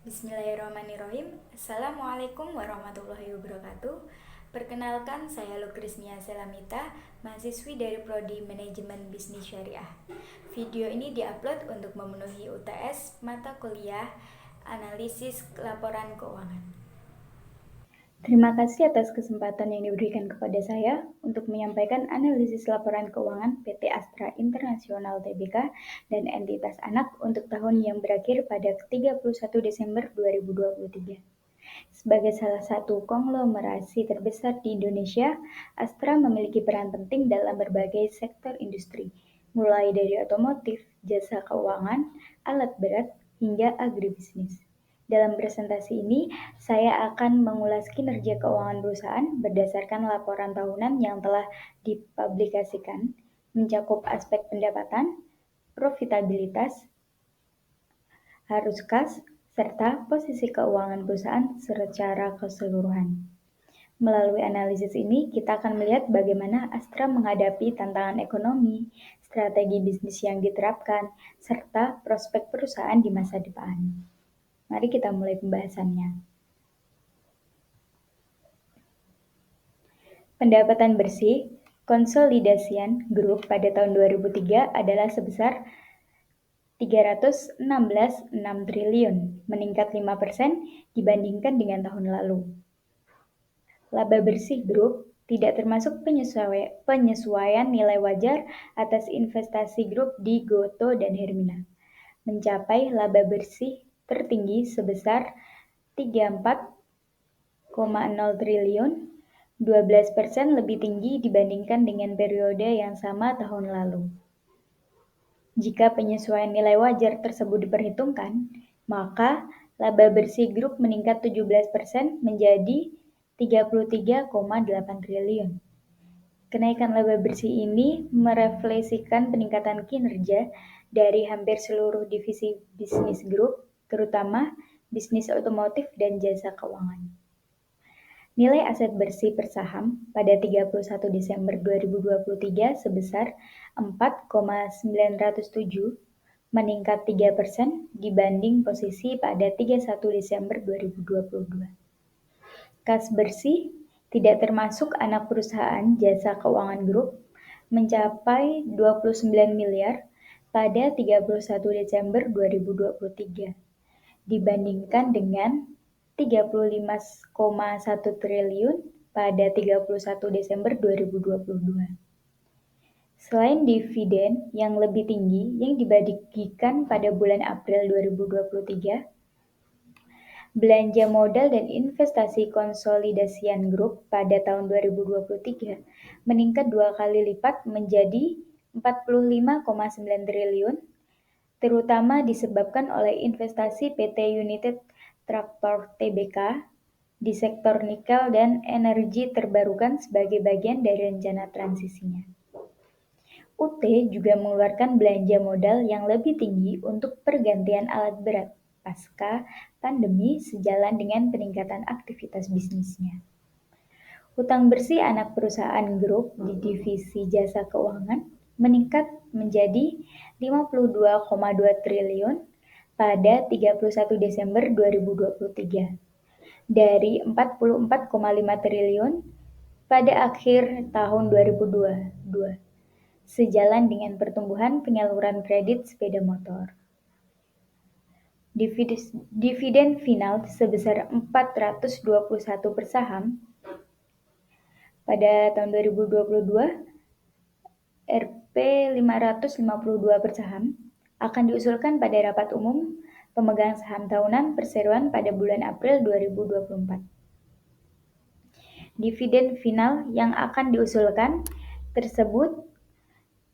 Bismillahirrahmanirrahim. Assalamualaikum warahmatullahi wabarakatuh. Perkenalkan, saya Lukrisnia Selamita, mahasiswi dari Prodi Manajemen Bisnis Syariah. Video ini diupload untuk memenuhi UTS mata kuliah Analisis Laporan Keuangan. Terima kasih atas kesempatan yang diberikan kepada saya untuk menyampaikan analisis laporan keuangan PT Astra Internasional Tbk dan entitas anak untuk tahun yang berakhir pada 31 Desember 2023. Sebagai salah satu konglomerasi terbesar di Indonesia, Astra memiliki peran penting dalam berbagai sektor industri, mulai dari otomotif, jasa keuangan, alat berat, hingga agribisnis. Dalam presentasi ini, saya akan mengulas kinerja keuangan perusahaan berdasarkan laporan tahunan yang telah dipublikasikan, mencakup aspek pendapatan, profitabilitas, arus kas, serta posisi keuangan perusahaan secara keseluruhan. Melalui analisis ini, kita akan melihat bagaimana Astra menghadapi tantangan ekonomi, strategi bisnis yang diterapkan, serta prospek perusahaan di masa depan. Mari kita mulai pembahasannya. Pendapatan bersih konsolidasian grup pada tahun 2003 adalah sebesar 316,6 triliun, meningkat 5% dibandingkan dengan tahun lalu. Laba bersih grup tidak termasuk penyesuaian nilai wajar atas investasi grup di Goto dan Hermina, mencapai laba bersih tertinggi sebesar 34,0 triliun, 12% lebih tinggi dibandingkan dengan periode yang sama tahun lalu. Jika penyesuaian nilai wajar tersebut diperhitungkan, maka laba bersih grup meningkat 17% menjadi 33,8 triliun. Kenaikan laba bersih ini merefleksikan peningkatan kinerja dari hampir seluruh divisi bisnis grup, terutama bisnis otomotif dan jasa keuangan. Nilai aset bersih per saham pada 31 Desember 2023 sebesar 4,907, meningkat 3% dibanding posisi pada 31 Desember 2022. Kas bersih tidak termasuk anak perusahaan jasa keuangan grup mencapai 29 miliar pada 31 Desember 2023 dibandingkan dengan 35,1 triliun pada 31 Desember 2022. Selain dividen yang lebih tinggi yang dibagikan pada bulan April 2023, belanja modal dan investasi konsolidasian grup pada tahun 2023 meningkat 2 kali lipat menjadi 45,9 triliun, terutama disebabkan oleh investasi PT United Tractor Tbk di sektor nikel dan energi terbarukan sebagai bagian dari rencana transisinya. UT juga mengeluarkan belanja modal yang lebih tinggi untuk pergantian alat berat pasca pandemi sejalan dengan peningkatan aktivitas bisnisnya. Hutang bersih anak perusahaan grup di divisi jasa keuangan meningkat menjadi 52,2 triliun pada 31 Desember 2023 dari 44,5 triliun pada akhir tahun 2022, sejalan dengan pertumbuhan penyaluran kredit sepeda motor. Dividen final sebesar 421 per saham pada tahun 2022, Rp 552 per saham akan diusulkan pada rapat umum pemegang saham tahunan perseroan pada bulan April 2024. Dividen final yang akan diusulkan tersebut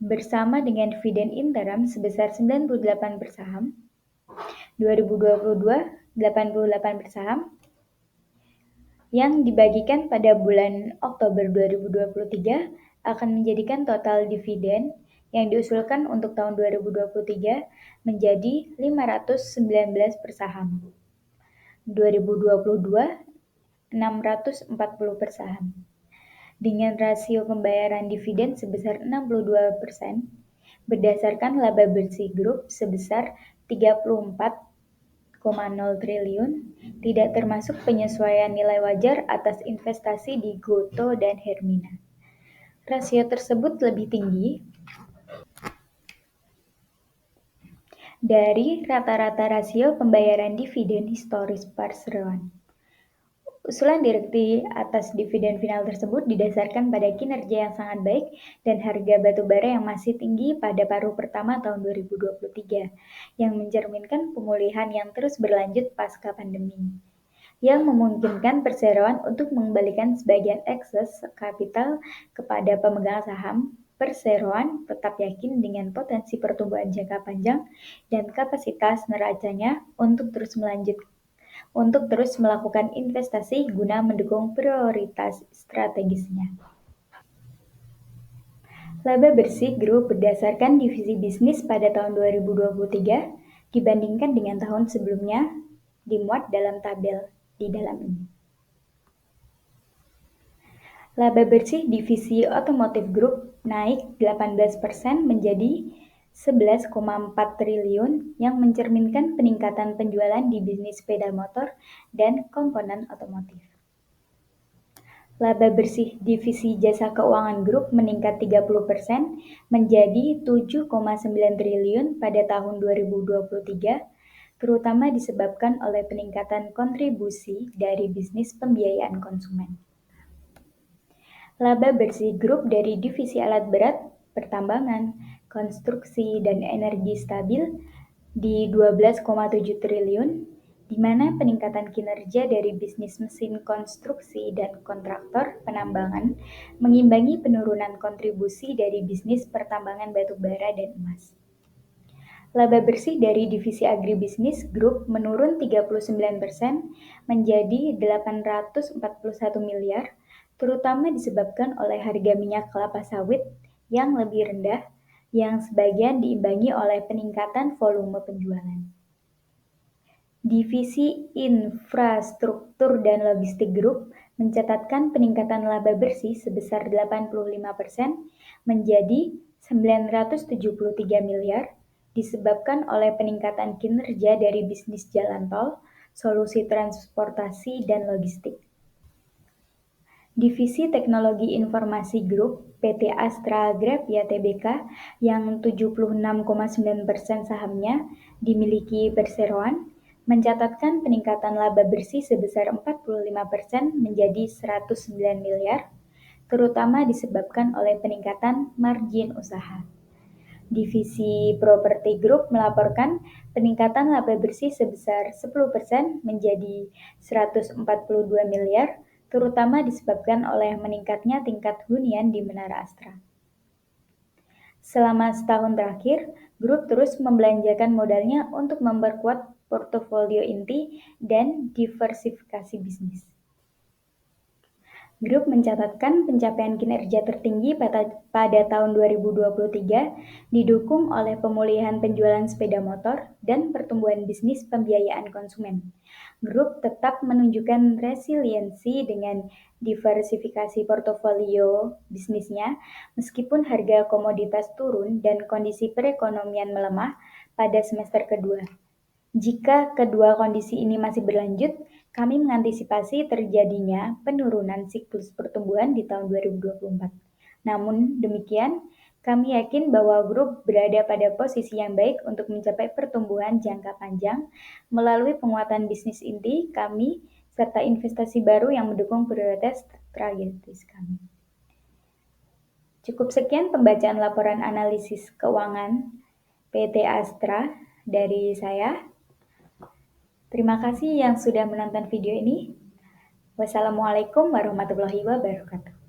bersama dengan dividen interim sebesar 98 per saham, 2022 88 per saham, yang dibagikan pada bulan Oktober 2023 akan menjadikan total dividen yang diusulkan untuk tahun 2023 menjadi 519 per saham, 2022 640 per saham. Dengan rasio pembayaran dividen sebesar 62% berdasarkan laba bersih grup sebesar 34,8 triliun, tidak termasuk penyesuaian nilai wajar atas investasi di Goto dan Hermina. Rasio tersebut lebih tinggi dari rata-rata rasio pembayaran dividen historis perseroan. Usulan direksi atas dividen final tersebut didasarkan pada kinerja yang sangat baik dan harga batu bara yang masih tinggi pada paruh pertama tahun 2023, yang mencerminkan pemulihan yang terus berlanjut pasca pandemi, yang memungkinkan perseroan untuk mengembalikan sebagian ekses kapital kepada pemegang saham. Perseroan tetap yakin dengan potensi pertumbuhan jangka panjang dan kapasitas neracanya untuk terus melakukan investasi guna mendukung prioritas strategisnya. Laba bersih Group berdasarkan divisi bisnis pada tahun 2023 dibandingkan dengan tahun sebelumnya dimuat dalam tabel di dalam ini. Laba bersih divisi Otomotif Group naik 18% menjadi 11,4 triliun yang mencerminkan peningkatan penjualan di bisnis sepeda motor dan komponen otomotif. Laba bersih divisi Jasa Keuangan Group meningkat 30% menjadi 7,9 triliun pada tahun 2023, terutama disebabkan oleh peningkatan kontribusi dari bisnis pembiayaan konsumen. Laba bersih grup dari divisi alat berat, pertambangan, konstruksi, dan energi stabil di 12,7 triliun, di mana peningkatan kinerja dari bisnis mesin konstruksi dan kontraktor penambangan mengimbangi penurunan kontribusi dari bisnis pertambangan batu bara dan emas. Laba bersih dari divisi agribisnis grup menurun 39% menjadi 841 miliar, terutama disebabkan oleh harga minyak kelapa sawit yang lebih rendah, yang sebagian diimbangi oleh peningkatan volume penjualan. Divisi Infrastruktur dan Logistik Group mencatatkan peningkatan laba bersih sebesar 85% menjadi 973 miliar, disebabkan oleh peningkatan kinerja dari bisnis jalan tol, solusi transportasi, dan logistik. Divisi Teknologi Informasi Group PT Astra Grafia Tbk yang 76,9% sahamnya dimiliki perseroan mencatatkan peningkatan laba bersih sebesar 45% menjadi 109 miliar, terutama disebabkan oleh peningkatan margin usaha. Divisi Properti Group melaporkan peningkatan laba bersih sebesar 10% menjadi 142 miliar, terutama disebabkan oleh meningkatnya tingkat hunian di Menara Astra. Selama setahun terakhir, grup terus membelanjakan modalnya untuk memperkuat portofolio inti dan diversifikasi bisnis. Grup mencatatkan pencapaian kinerja tertinggi pada tahun 2023 didukung oleh pemulihan penjualan sepeda motor dan pertumbuhan bisnis pembiayaan konsumen. Grup tetap menunjukkan resiliensi dengan diversifikasi portofolio bisnisnya meskipun harga komoditas turun dan kondisi perekonomian melemah pada semester kedua. Jika kedua kondisi ini masih berlanjut, kami mengantisipasi terjadinya penurunan siklus pertumbuhan di tahun 2024. Namun demikian, kami yakin bahwa grup berada pada posisi yang baik untuk mencapai pertumbuhan jangka panjang melalui penguatan bisnis inti kami serta investasi baru yang mendukung prioritas strategis kami. Cukup sekian pembacaan laporan analisis keuangan PT Astra dari saya. Terima kasih yang sudah menonton video ini. Wassalamualaikum warahmatullahi wabarakatuh.